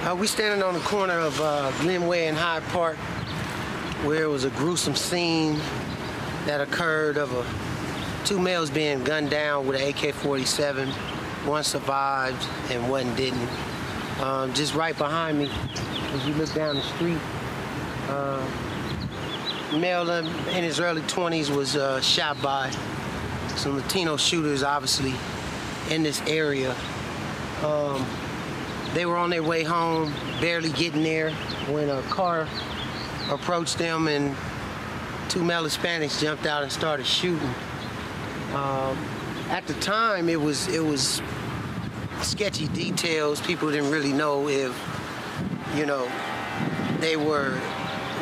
We're standing on the corner of Glenway and Hyde Park, where it was a gruesome scene that occurred of two males being gunned down with an AK-47. One survived and one didn't. Just right behind me, as you look down the street, male in his early 20s was shot by some Latino shooters, obviously, in this area. They were on their way home, barely getting there, when a car approached them and two male Hispanics jumped out and started shooting. At the time, it was sketchy details. People didn't really know if,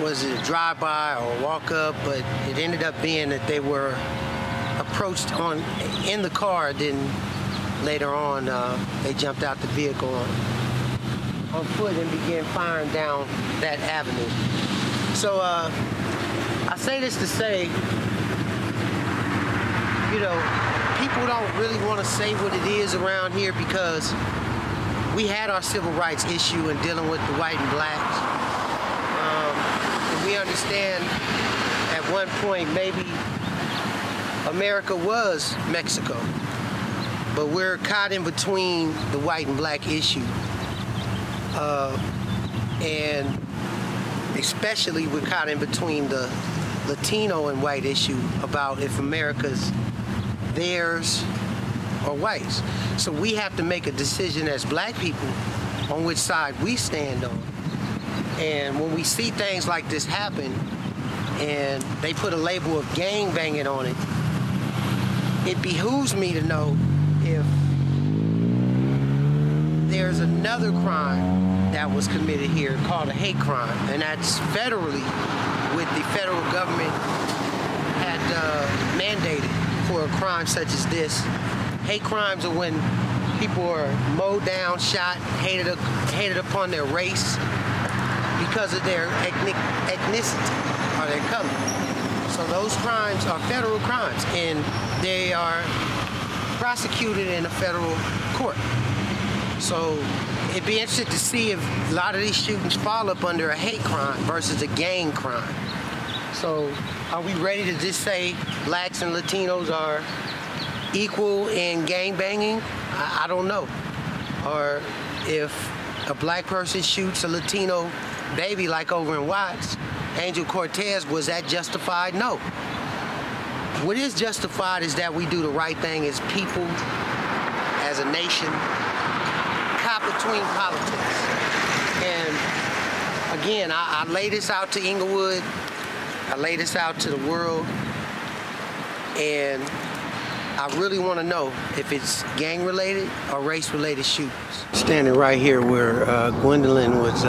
was it a drive-by or a walk-up, but it ended up being that they were approached in the car. Then later on, they jumped out the vehicle on foot and began firing down that avenue. So I say this to say, people don't really want to say what it is around here because we had our civil rights issue in dealing with the white and blacks. And we understand at one point maybe America was Mexico, but we're caught in between the white and black issue. And especially we're caught in between the Latino and white issue about if America's theirs or whites. So we have to make a decision as black people on which side we stand on. And when we see things like this happen and they put a label of gang banging on it, it behooves me to know if there's another crime that was committed here called a hate crime, and that's federally, with the federal government had mandated for a crime such as this. Hate crimes are when people are mowed down, shot, hated upon their race because of their ethnicity or their color. So those crimes are federal crimes, and they are prosecuted in a federal court. So it'd be interesting to see if a lot of these shootings fall up under a hate crime versus a gang crime. So are we ready to just say blacks and Latinos are equal in gang banging? I don't know. Or if a black person shoots a Latino baby like over in Watts, Angel Cortez, was that justified? No. What is justified is that we do the right thing as people, as a nation, caught between politics. And again, I lay this out to Inglewood, I lay this out to the world, and I really want to know if it's gang-related or race-related shootings. Standing right here where Gwendalen was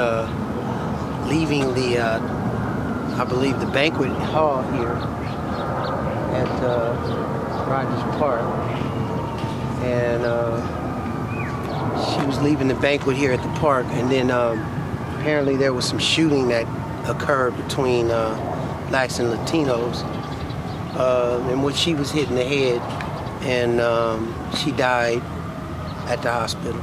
leaving the, I believe, the banquet hall here at Rogers Park, and she was leaving the banquet here at the park, and then apparently there was some shooting that occurred between blacks and Latinos, in which she was hit in the head, and she died at the hospital.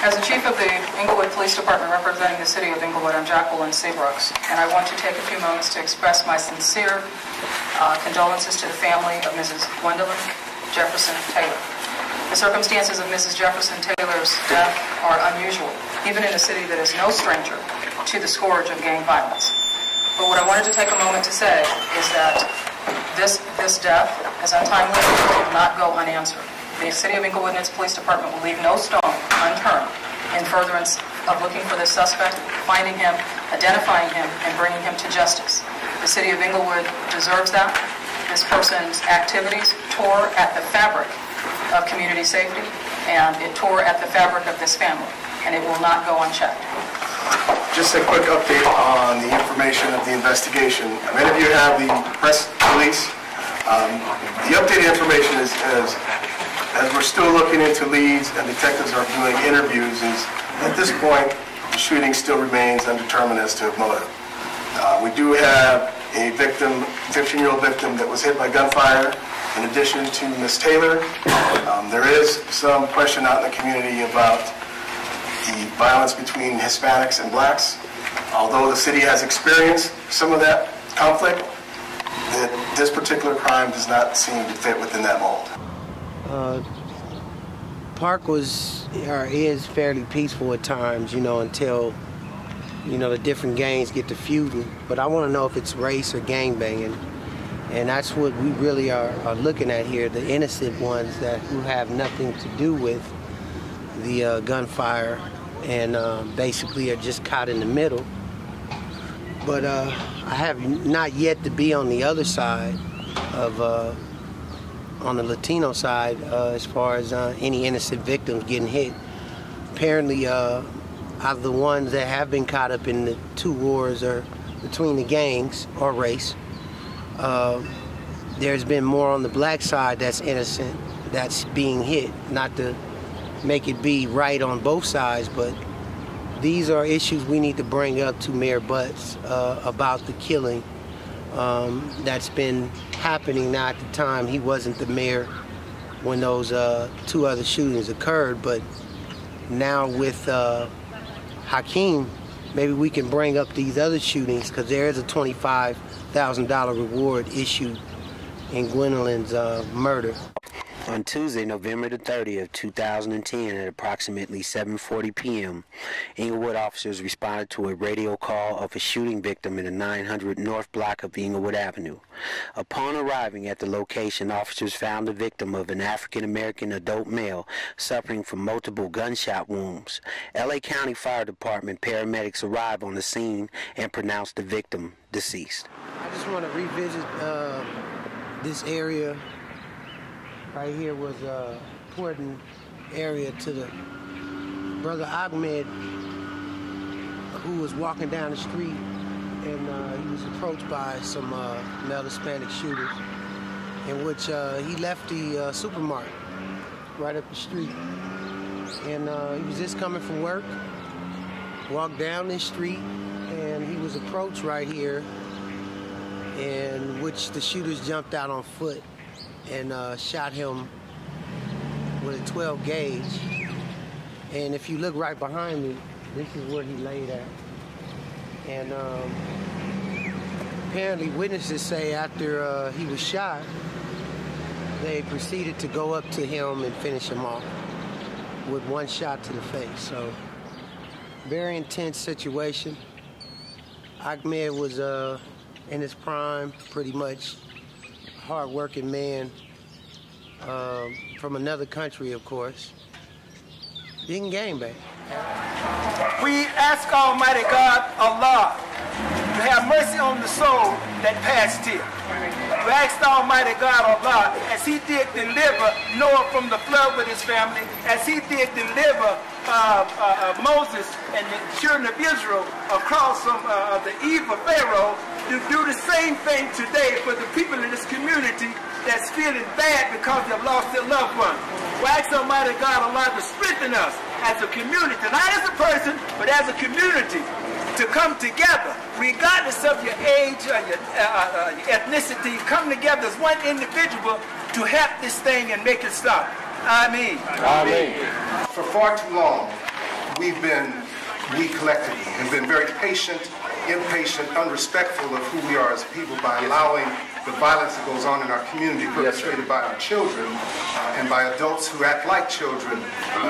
As the Chief of the Inglewood Police Department representing the City of Inglewood, I'm Jacqueline Seabrooks, and I want to take a few moments to express my sincere condolences to the family of Mrs. Gwendalen Jefferson Taylor. The circumstances of Mrs. Jefferson Taylor's death are unusual, even in a city that is no stranger to the scourge of gang violence. But what I wanted to take a moment to say is that this death, as untimely as it will not go unanswered. The City of Inglewood and its police department will leave no stone unturned in furtherance of looking for this suspect, finding him, identifying him, and bringing him to justice. The City of Inglewood deserves that. This person's activities tore at the fabric of community safety, and it tore at the fabric of this family, and it will not go unchecked. Just a quick update on the information of the investigation. Many of you have the press release. The updated information is, as we're still looking into leads and detectives are doing interviews, is at this point the shooting still remains undetermined as to motive. We do have a victim, 15-year-old victim, that was hit by gunfire in addition to Ms. Taylor. There is some question out in the community about the violence between Hispanics and blacks. Although the city has experienced some of that conflict, that this particular crime does not seem to fit within that mold. Park was or is fairly peaceful at times, until the different gangs get to feuding. But I want to know if it's race or gang banging, and that's what we really are looking at here. The innocent ones who have nothing to do with the gunfire and basically are just caught in the middle. But I have not yet to be on the other side of on the Latino side as far as any innocent victims getting hit. Apparently, out of the ones that have been caught up in the two wars or between the gangs or race, there's been more on the black side that's innocent, that's being hit. Not to make it be right on both sides, but these are issues we need to bring up to Mayor Butts about the killing that's been happening. Now, at the time, he wasn't the mayor when those two other shootings occurred, but now with Hkeem, maybe we can bring up these other shootings, because there is a $25,000 reward issued in Gwendalen's murder. On Tuesday, November the 30th, 2010, at approximately 7:40 p.m., Inglewood officers responded to a radio call of a shooting victim in the 900 North block of Inglewood Avenue. Upon arriving at the location, officers found the victim of an African-American adult male suffering from multiple gunshot wounds. LA County Fire Department paramedics arrived on the scene and pronounced the victim deceased. I just want to revisit this area. Right here was an important area to the brother Ahmed, who was walking down the street, and he was approached by some male Hispanic shooters, in which he left the supermarket right up the street. And he was just coming from work, walked down this street, and he was approached right here, in which the shooters jumped out on foot and shot him with a 12 gauge. And if you look right behind me, this is where he laid at. And apparently witnesses say after he was shot, they proceeded to go up to him and finish him off with one shot to the face. So very intense situation. Ahmed was in his prime, pretty much. Hard-working man from another country, of course. Didn't gangbang. We ask Almighty God, Allah, to have mercy on the soul that passed here. We asked Almighty God, Allah, as He did deliver Noah from the flood with his family, as He did deliver Moses and the children of Israel across from the evil Pharaoh, to do the same thing today for the people in this community that's feeling bad because they've lost their loved one. We ask Almighty God, Allah, to strengthen us as a community, not as a person, but as a community, to come together, regardless of your age or your ethnicity, come together as one individual to help this thing and make it stop. Amen. Amen. For far too long, we collectively have been very patient, impatient, unrespectful of who we are as people by allowing the violence that goes on in our community perpetrated by our children and by adults who act like children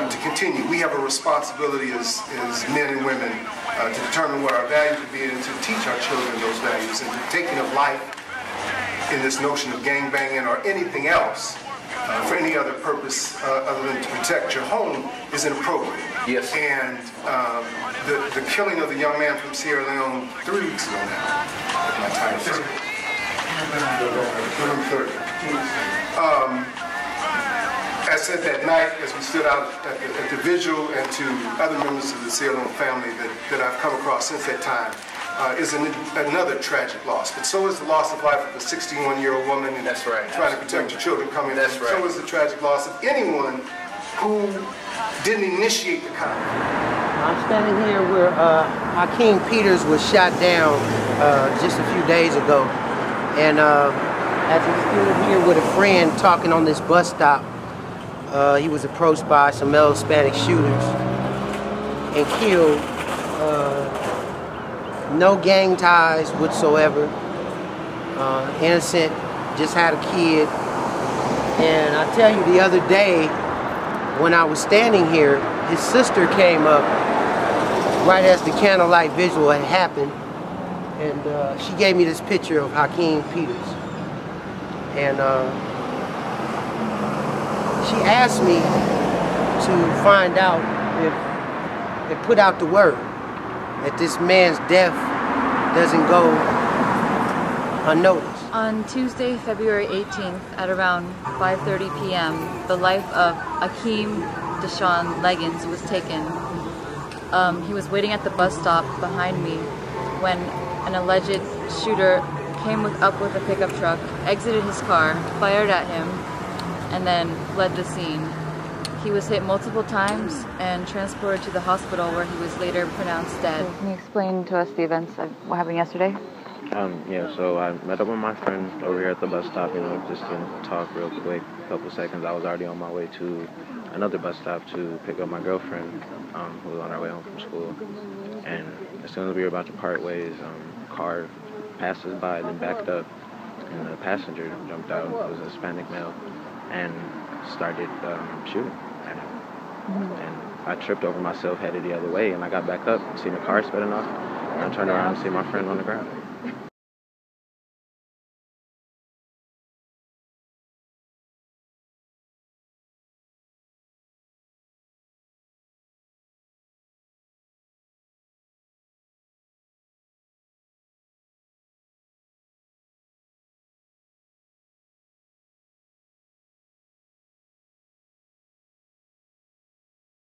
to continue. We have a responsibility as men and women to determine what our values would be and to teach our children those values. And the taking of life in this notion of gangbanging or anything else for any other purpose other than to protect your home is inappropriate. Yes. And the killing of the young man from Sierra Leone 3 weeks ago now, if my time is right. November 30th. I said that night as we stood out at the vigil, and to other members of the Sierra Leone family that I've come across since that time, is another tragic loss. But so is the loss of life of a 61-year-old woman and That's right. trying to protect her children coming. That's right. So is the tragic loss of anyone who didn't initiate the conflict. I'm standing here where Hkeem Peters was shot down just a few days ago. And as he stood here with a friend talking on this bus stop, he was approached by some male Hispanic shooters and killed. No gang ties whatsoever. Innocent, just had a kid. And I tell you, the other day, when I was standing here, his sister came up right as the candlelight visual had happened, and she gave me this picture of Hkeem Peters. And she asked me to find out if it put out the word that this man's death doesn't go unnoticed. On Tuesday, February 18th at around 5:30 p.m., the life of Hkeem Leggins was taken. He was waiting at the bus stop behind me when an alleged shooter came up with a pickup truck, exited his car, fired at him, and then fled the scene. He was hit multiple times and transported to the hospital where he was later pronounced dead. Can you explain to us the events of what happened yesterday? Yeah, so I met up with my friend over here at the bus stop, just to talk real quick, a couple seconds. I was already on my way to another bus stop to pick up my girlfriend, who was on our way home from school. And as soon as we were about to part ways, a car passed us by, then backed up, and the passenger jumped out. It was a Hispanic male, and started shooting at him. And I tripped over myself, headed the other way, and I got back up, seen the car spinning off, and I turned around and see my friend on the ground.